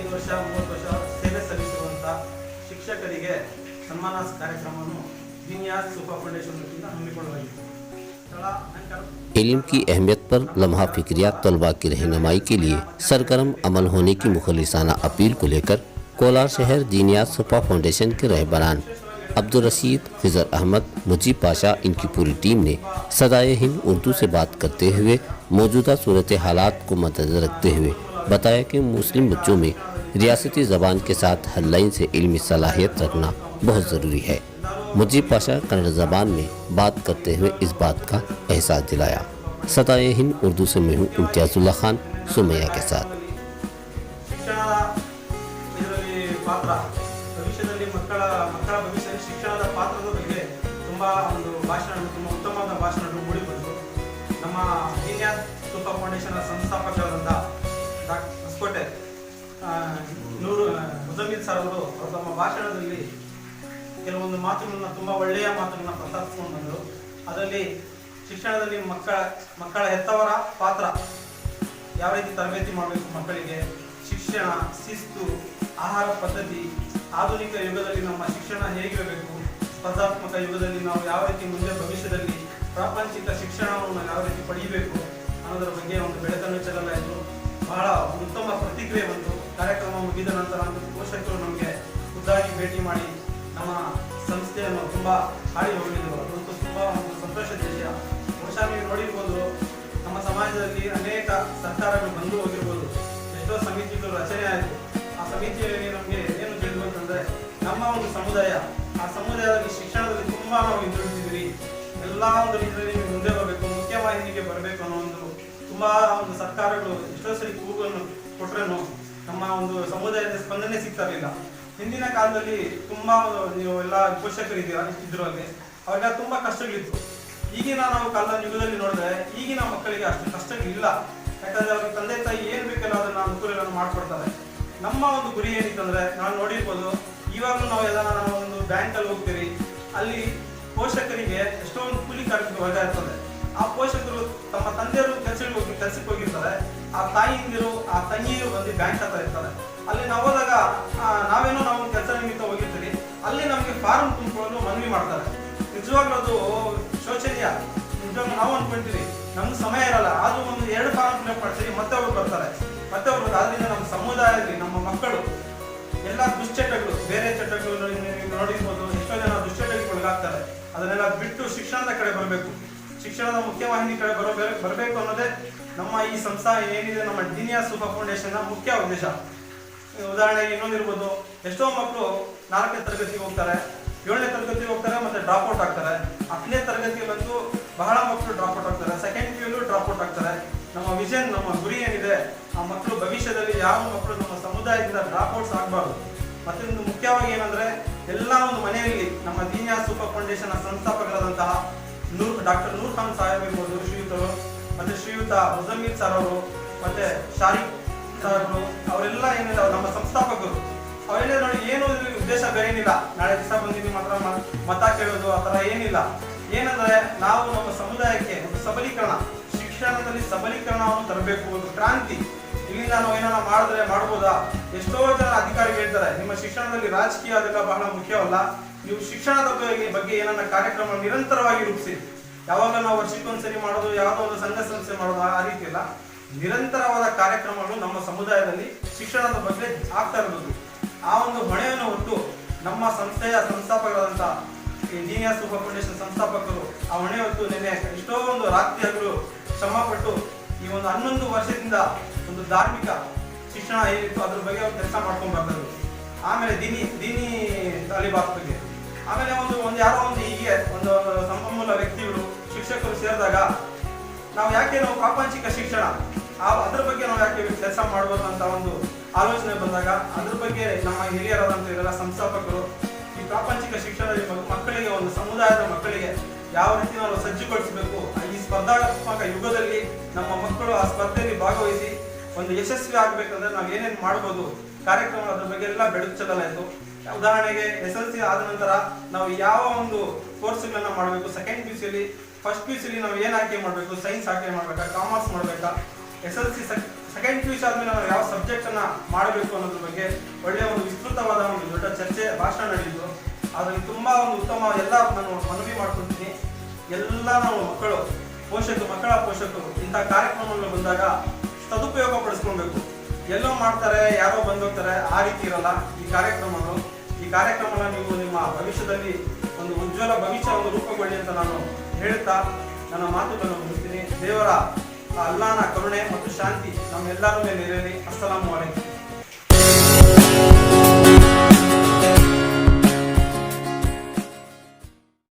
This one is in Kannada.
25 ವರ್ಷ 30 ವರ್ಷ ಸೇವೆ ಸಲ್ಲಿಸಿರುವಂಥ ಶಿಕ್ಷಕರಿಗೆ ಸನ್ಮಾನ ಕಾರ್ಯಕ್ರಮವನ್ನು ದೀನಿಯಾತ್ ಸುಫಾ ಫೌಂಡೇಶನ್ ವತಿಯಿಂದ ಹಮ್ಮಿಕೊಳ್ಳಲಾಗಿತ್ತು. इल्म की अहमियत पर लम्हा फिक्रिया तलबा की रहनुमाई के लिए सरगर्म अमल होने की मुखलिसाना अपील को लेकर कोलार शहर दीनियात सुफा फाउंडेशन के रहबरान अब्दुल रशीद, खिजर अहमद, मुजीब पाशा इनकी पूरी टीम ने सदाए हिंद उर्दू से बात करते हुए मौजूदा सूरत हालात को मद्देनजर रखते हुए बताया कि मुस्लिम बच्चों में रियासती ज़बान के साथ हर लाइन से इल्मी सलाहियत रखना बहुत ज़रूरी है। मुजीब पाशा कन्नड़ ज़बान में बात करते हुए इस बात का एहसास दिलाया। सदाए हिंद उर्दू से मैं हूँ इम्तियाज़ुल्लाह खान सुमैया के साथ। ಶಿಕ್ಷಣದ ಪಾತ್ರದ ಬಗ್ಗೆ ತುಂಬಾ ಒಂದು ಭಾಷಣ, ತುಂಬಾ ಉತ್ತಮವಾದ ಭಾಷಣಗಳು ಮೂಡಿಬಂತು. ನಮ್ಮ ದೀನಿಯಾತ್ ಸುಫಾ ಫೌಂಡೇಶನ್ ಸಂಸ್ಥಾಪಕರಾದಂಥ ಹೊಸಕೋಟೆ ಮುಜಮ್ಮಿಲ್ ಸರ್ ಅವರು ತಮ್ಮ ಭಾಷಣದಲ್ಲಿ ಕೆಲವೊಂದು ಮಾತುಗಳನ್ನ ತುಂಬಾ ಒಳ್ಳೆಯ ಮಾತುಗಳನ್ನ ಪ್ರಸ್ತಾಪಿಸಿಕೊಂಡು ಬಂದರು. ಅದರಲ್ಲಿ ಶಿಕ್ಷಣದಲ್ಲಿ ಮಕ್ಕಳ ಹೆತ್ತವರ ಪಾತ್ರ, ಯಾವ ರೀತಿ ತರಬೇತಿ ಮಾಡಬೇಕು ಮಕ್ಕಳಿಗೆ, ಶಿಕ್ಷಣ, ಶಿಸ್ತು, ಆಹಾರ ಪದ್ಧತಿ, ಆಧುನಿಕ ಯುಗದಲ್ಲಿ ನಮ್ಮ ಶಿಕ್ಷಣ ಹೇಗಿರಬೇಕು, ಸ್ಪರ್ಧಾತ್ಮಕ ಯುಗದಲ್ಲಿ ನಾವು ಯಾವ ರೀತಿ ಮುಂದೆ ಭವಿಷ್ಯದಲ್ಲಿ ಪ್ರಾಪಂಚಿಕ ಶಿಕ್ಷಣವನ್ನು ಯಾವ ರೀತಿ ಪಡೆಯಬೇಕು ಅನ್ನೋದರ ಬಗ್ಗೆ ಒಂದು ಬೆಳಕನ್ನು ಚೆಲ್ಲಲಾಯಿತು. ಬಹಳ ಉತ್ತಮ ಪ್ರತಿಕ್ರಿಯೆ ಬಂತು. ಕಾರ್ಯಕ್ರಮ ಮುಗಿದ ನಂತರ ಪೋಷಕರು ನಮಗೆ ಖುದ್ದಾಗಿ ಭೇಟಿ ಮಾಡಿ ನಮ್ಮ ಸಂಸ್ಥೆಯನ್ನು ತುಂಬ ಹಾಡಿ ಹೋಗಿದ್ರು. ಅದಂತೂ ತುಂಬ ಒಂದು ಸಂತೋಷದ ವಿಷಯ. ಬಹುಶಃ ನೀವು ನೋಡಿರ್ಬೋದು, ನಮ್ಮ ಸಮಾಜದಲ್ಲಿ ಅನೇಕ ಸರ್ಕಾರಗಳು ಬಂದು ಹೋಗಿರ್ಬೋದು, ಎಷ್ಟೋ ಸಮಿತಿಗಳು ರಚನೆ ಆಯಿತು. ಆ ಸಮಿತಿಯಲ್ಲಿ ನಮಗೆ ಏನು ತಿಳಿದು ಅಂತಂದರೆ, ನಮ್ಮ ಒಂದು ಸಮುದಾಯ, ಆ ಸಮುದಾಯದಲ್ಲಿ ಶಿಕ್ಷಣದಲ್ಲಿ ತುಂಬ ನಾವು ಹಿಂದುಳಿದಿದ್ದೀವಿ, ಎಲ್ಲ ಒಂದು ರೀತಿಯಲ್ಲಿ ನೀವು ಮುಂದೆ ಬರಬೇಕು, ಮುಖ್ಯವಾಹಿನಿಗೆ ಬರಬೇಕು ಅನ್ನೋ ತುಂಬ ಒಂದು ಸರ್ಕಾರಗಳು ಎಷ್ಟೋ ಸರಿ ಕೂಗನ್ನು ಕೊಟ್ಟರೇನು ನಮ್ಮ ಒಂದು ಸಮುದಾಯದ ಸ್ಪಂದನೆ ಸಿಗ್ತಾ ಇರಲಿಲ್ಲ. ಹಿಂದಿನ ಕಾಲದಲ್ಲಿ ತುಂಬ ನೀವು ಎಲ್ಲ ಪೋಷಕರು ಇದ್ರು ಅಲ್ಲಿ, ಅವಾಗ ತುಂಬ ಕಷ್ಟಗಳಿತ್ತು. ಈಗಿನ ನಾವು ಕಾಲದ ಯುಗದಲ್ಲಿ ನೋಡಿದ್ರೆ ಈಗಿನ ಮಕ್ಕಳಿಗೆ ಅಷ್ಟು ಕಷ್ಟಗಳಿಲ್ಲ. ಯಾಕಂದ್ರೆ ಅವ್ರಿಗೆ ತಂದೆ ತಾಯಿ ಏನು ಬೇಕಲ್ಲ ಅದನ್ನ ಅನುಕೂಲಗಳನ್ನು ಮಾಡ್ಕೊಡ್ತಾರೆ. ನಮ್ಮ ಒಂದು ಗುರಿ ಏನಿತ್ತಂದ್ರೆ, ನಾವು ನೋಡಿರ್ಬೋದು, ಇವಾಗಲೂ ನಾವು ನಾವು ಒಂದು ಬ್ಯಾಂಕಲ್ಲಿ ಹೋಗ್ತೀವಿ, ಅಲ್ಲಿ ಪೋಷಕರಿಗೆ ಎಷ್ಟೋ ಒಂದು ಕೂಲಿ ಕಾರ್ಮಿಕ ವರ್ಗ ಇರ್ತದೆ. ಆ ಪೋಷಕರು ತಮ್ಮ ತಂದೆಯರು ಕೆಲ್ಸಕ್ಕೆ ಹೋಗಿರ್ತಾರೆ, ಆ ತಾಯಿಯಂದಿರು ಆ ತಂಗಿಯರು ಬಂದು ಬ್ಯಾಂಕ್ ಹತ್ರ ಇರ್ತಾರೆ. ಅಲ್ಲಿ ನಾವು ಹೋದಾಗ ನಾವು ಕೆಲಸ ನಿಮಿತ್ತ ಹೋಗಿರ್ತೀವಿ, ಅಲ್ಲಿ ನಮಗೆ ಫಾರ್ಮ್ ತುಂಬಿಕೊಳ್ಳಲು ಮನವಿ ಮಾಡ್ತಾರೆ. ನಿಜವಾಗ್ಲೂ ಅದು ಶೋಚನೀಯ. ನಿಜವಾಗ್ಲೂ ನಾವು ಅನ್ಕೊಂತೀವಿ ನಮ್ಗೆ ಸಮಯ ಇರಲ್ಲ, ಆದ್ರೂ ಒಂದು 2 ಫಾರ್ಮ್ ಫಿಲಪ್ ಮಾಡ್ತೀವಿ, ಮತ್ತೆ ಅವ್ರು ಬರ್ತಾರೆ, ಮತ್ತೆ ಅವ್ರು. ಆದ್ರಿಂದ ನಮ್ಮ ಸಮುದಾಯದಲ್ಲಿ ನಮ್ಮ ಮಕ್ಕಳು ಎಲ್ಲ ದುಶ್ಚಟಗಳು, ಬೇರೆ ಚಟಗಳು ನೋಡಿರ್ಬೋದು, ಎಷ್ಟೋ ಜನ ದುಶ್ಚಟಗಳಿಗೆ ಒಳಗಾಗ್ತಾರೆ. ಅದನ್ನೆಲ್ಲ ಬಿಟ್ಟು ಶಿಕ್ಷಣದ ಕಡೆ ಬರಬೇಕು, ಶಿಕ್ಷಣದ ಮುಖ್ಯವಾಹಿನಿ ಕಡೆ ಬರಬೇಕು ಅನ್ನೋದೇ ನಮ್ಮ ಈ ಸಂಸ್ಥೆ ಏನಿದೆ, ನಮ್ಮ ದೀನಿಯಾತ್ ಸುಫಾ ಫೌಂಡೇಶನ್ನ ಮುಖ್ಯ ಉದ್ದೇಶ. ಉದಾಹರಣೆಗೆ ಇನ್ನೊಂದಿರ್ಬೋದು, ಎಷ್ಟೋ ಮಕ್ಕಳು 4ನೇ ತರಗತಿಗೆ ಹೋಗ್ತಾರೆ, 7ನೇ ತರಗತಿಗೆ ಹೋಗ್ತಾರೆ, ಮತ್ತೆ ಡ್ರಾಪ್ ಔಟ್ ಆಗ್ತಾರೆ. 10ನೇ ತರಗತಿಗೆ ಬಂದು ಬಹಳ ಮಕ್ಕಳು ಡ್ರಾಪ್ ಔಟ್ ಆಗ್ತಾರೆ, ಸೆಕೆಂಡ್ PU ಡ್ರಾಪ್ ಔಟ್ ಆಗ್ತಾರೆ. ನಮ್ಮ ವಿಷನ್, ನಮ್ಮ ಗುರಿ ಏನಿದೆ, ಆ ಮಕ್ಕಳು ಭವಿಷ್ಯದಲ್ಲಿ ಯಾವ ಮಕ್ಕಳು ನಮ್ಮ ಸಮುದಾಯದಿಂದ ಡ್ರಾಪ್ ಔಟ್ಸ್ ಆಗಬಾರ್ದು. ಮತ್ತೆ ಒಂದು ಮುಖ್ಯವಾಗಿ ಏನಂದ್ರೆ, ಎಲ್ಲ ಒಂದು ಮನೆಯಲ್ಲಿ ನಮ್ಮ ದೀನಿಯಾತ್ ಸುಫಾ ಫೌಂಡೇಶನ್ ಸಂಸ್ಥಾಪಕರಾದಂತಹ ಡಾಕ್ಟರ್ ನೂರ್ ಖಾನ್ ಸಾಹೇಬ್ ಇರ್ಬೋದು, ಶ್ರೀಯುತರು, ಮತ್ತೆ ಶ್ರೀಯುತ ಮುಜಮ್ಮಿಲ್ ಸರ್ ಅವರು, ಮತ್ತೆ ಶಾರಿಕ್ ಸಾಹೇಬರು, ಅವರೆಲ್ಲ ಏನಿಲ್ಲ ನಮ್ಮ ಸಂಸ್ಥಾಪಕರು. ಅವರೆಲ್ಲ ನೋಡಿ, ಏನು ಉದ್ದೇಶ ಬೇರೆ ಏನಿಲ್ಲ, ನಾಳೆ ದಿವಸ ಬಂದಿದ್ದೀವಿ ಮಾತ್ರ ಮತ ಕೇಳೋದು ಆ ಥರ ಏನಿಲ್ಲ. ಏನಂದ್ರೆ, ನಾವು ನಮ್ಮ ಸಮುದಾಯಕ್ಕೆ ಒಂದು ಸಬಲೀಕರಣ, ಶಿಕ್ಷಣದಲ್ಲಿ ಸಬಲೀಕರಣವನ್ನು ತರಬೇಕು, ಒಂದು ಕ್ರಾಂತಿ. ಇಲ್ಲಿಂದ ನಾವು ಏನಾರ ಮಾಡಿದ್ರೆ ಮಾಡ್ಬೋದಾ? ಎಷ್ಟೋ ಜನ ಅಧಿಕಾರಿಗಳು ಹೇಳ್ತಾರೆ, ನಿಮ್ಮ ಶಿಕ್ಷಣದಲ್ಲಿ ರಾಜಕೀಯ ಅದೆಲ್ಲ ಬಹಳ ಮುಖ್ಯವಲ್ಲ, ನೀವು ಶಿಕ್ಷಣದ ಬಗ್ಗೆ ಏನನ್ನ ಕಾರ್ಯಕ್ರಮ ನಿರಂತರವಾಗಿ ರೂಪಿಸಿ. ಯಾವಾಗ ನಾವು ವರ್ಷಕ್ಕೊಂದ್ಸರಿ ಮಾಡೋದು, ಯಾವುದೋ ಒಂದು ಸಂಘ ಸಂಸ್ಥೆ ಮಾಡೋದು ಆ ರೀತಿ ಇಲ್ಲ, ನಿರಂತರವಾದ ಕಾರ್ಯಕ್ರಮಗಳು ನಮ್ಮ ಸಮುದಾಯದಲ್ಲಿ ಶಿಕ್ಷಣದ ಬಗ್ಗೆ ಆಗ್ತಾ ಇರೋದು. ಆ ಒಂದು ಹೊಣೆಯನ್ನು ಹೊತ್ತು ನಮ್ಮ ಸಂಸ್ಥೆಯ ಸಂಸ್ಥಾಪಕರಾದಂಥ ದೀನಿಯಾತ್ ಸುಫಾ ಫೌಂಡೇಶನ್ ಸಂಸ್ಥಾಪಕರು ಆ ಹೊಣೆ ಹೊತ್ತು ನೆನೆ ಎಷ್ಟೋ ಒಂದು ರಾತ್ರಿಯಾಗಲು ಶ್ರಮಪಟ್ಟು ಈ ಒಂದು 11 ವರ್ಷದಿಂದ ಒಂದು ಧಾರ್ಮಿಕ ಶಿಕ್ಷಣ ಏನಿತ್ತು ಅದ್ರ ಬಗ್ಗೆ ಒಂದು ಕೆಲಸ ಮಾಡ್ಕೊಂಡು ಬರ್ತಾರೆ. ಆಮೇಲೆ ದೀನಿ ತಾಲಿಬಾತ್ ಬಗ್ಗೆ, ಆಮೇಲೆ ಒಂದು ಯಾರೋ ಒಂದು ಹೀಗೆ ಒಂದು ಸಂಪನ್ಮೂಲ ವ್ಯಕ್ತಿಗಳು ಶಿಕ್ಷಕರು ಸೇರಿದಾಗ ನಾವು ಪ್ರಾಪಂಚಿಕ ಶಿಕ್ಷಣ ಅದ್ರ ಬಗ್ಗೆ ನಾವು ಯಾಕೆ ಕೆಲಸ ಮಾಡ್ಬೋದು ಅಂತ ಒಂದು ಆಲೋಚನೆ ಬಂದಾಗ, ಅದ್ರ ಬಗ್ಗೆ ನಮ್ಮ ಹಿರಿಯರಾದಂಥ ಇವರೆಲ್ಲ ಸಂಸ್ಥಾಪಕರು ಈ ಪ್ರಾಪಂಚಿಕ ಶಿಕ್ಷಣದ ಮಕ್ಕಳಿಗೆ, ಒಂದು ಸಮುದಾಯದ ಮಕ್ಕಳಿಗೆ ಯಾವ ರೀತಿ ನಾವು ಸಜ್ಜುಗೊಳಿಸಬೇಕು, ಈ ಸ್ಪರ್ಧಾತ್ಮಕ ಯುಗದಲ್ಲಿ ನಮ್ಮ ಮಕ್ಕಳು ಆ ಸ್ಪರ್ಧೆಯಲ್ಲಿ ಭಾಗವಹಿಸಿ ಒಂದು ಯಶಸ್ವಿ ಆಗ್ಬೇಕಂದ್ರೆ ನಾವು ಏನೇನು ಮಾಡ್ಬೋದು ಕಾರ್ಯಕ್ರಮ, ಅದ್ರ ಬಗ್ಗೆ ಎಲ್ಲ ಬೆಳಕು ಚೆಲ್ಲಲಾಯಿತು. ಉದಾಹರಣೆಗೆ SSLC ಆದ ನಂತರ ನಾವು ಯಾವ ಒಂದು ಕೋರ್ಸ್ಗಳನ್ನ ಮಾಡಬೇಕು, ಸೆಕೆಂಡ್ PUCಯಲ್ಲಿ, ಫಸ್ಟ್ PUCಯಲ್ಲಿ ನಾವು ಏನು ಆಯ್ಕೆ ಮಾಡಬೇಕು, ಸೈನ್ಸ್ ಆಯ್ಕೆ ಮಾಡಬೇಕಾ, ಕಾಮರ್ಸ್ ಮಾಡಬೇಕಾ, SSLC ಸೆಕೆಂಡ್ PUC ಆದ್ಮೇಲೆ ನಾವು ಯಾವ ಸಬ್ಜೆಕ್ಟ್ ಪ್ರಾಜೆಕ್ಟನ್ನು ಮಾಡಬೇಕು ಅನ್ನೋದ್ರ ಬಗ್ಗೆ ಒಳ್ಳೆಯ ಒಂದು ವಿಸ್ತೃತವಾದ ಒಂದು ದೊಡ್ಡ ಚರ್ಚೆ ಭಾಷಣ ನಡೆಯಿತು. ಅದರಲ್ಲಿ ತುಂಬ ಒಂದು ಉತ್ತಮ ಎಲ್ಲ ನಾನು ಮನವಿ ಮಾಡ್ಕೊತೀನಿ. ಎಲ್ಲ ನಾವು ಮಕ್ಕಳ ಪೋಷಕರು ಇಂಥ ಕಾರ್ಯಕ್ರಮಗಳು ಬಂದಾಗ ಸದುಪಯೋಗ ಪಡಿಸ್ಕೊಳ್ಬೇಕು. ಎಲ್ಲೋ ಮಾಡ್ತಾರೆ, ಯಾರೋ ಬಂದೋಗ್ತಾರೆ, ಆ ರೀತಿ ಇರಲ್ಲ ಈ ಕಾರ್ಯಕ್ರಮನ ನೀವು ನಿಮ್ಮ ಭವಿಷ್ಯದಲ್ಲಿ ಒಂದು ಉಜ್ವಲ ಭವಿಷ್ಯ ಒಂದು ರೂಪುಗೊಳ್ಳಿ ಅಂತ ನಾನು ಹೇಳ್ತಾ ನನ್ನ ಮಾತುಗಳನ್ನು ಮುಗಿಸ್ತೀನಿ. ದೇವರ ಅಲ್ಲಾಹನ ಕರುಣೆ ಮತ್ತು ಶಾಂತಿ ನಮ್ಮೆಲ್ಲರ ಮೇಲೆ ಇರಲಿ. ಅಸ್ಸಲಾಮು ಅಲೈಕುಂ.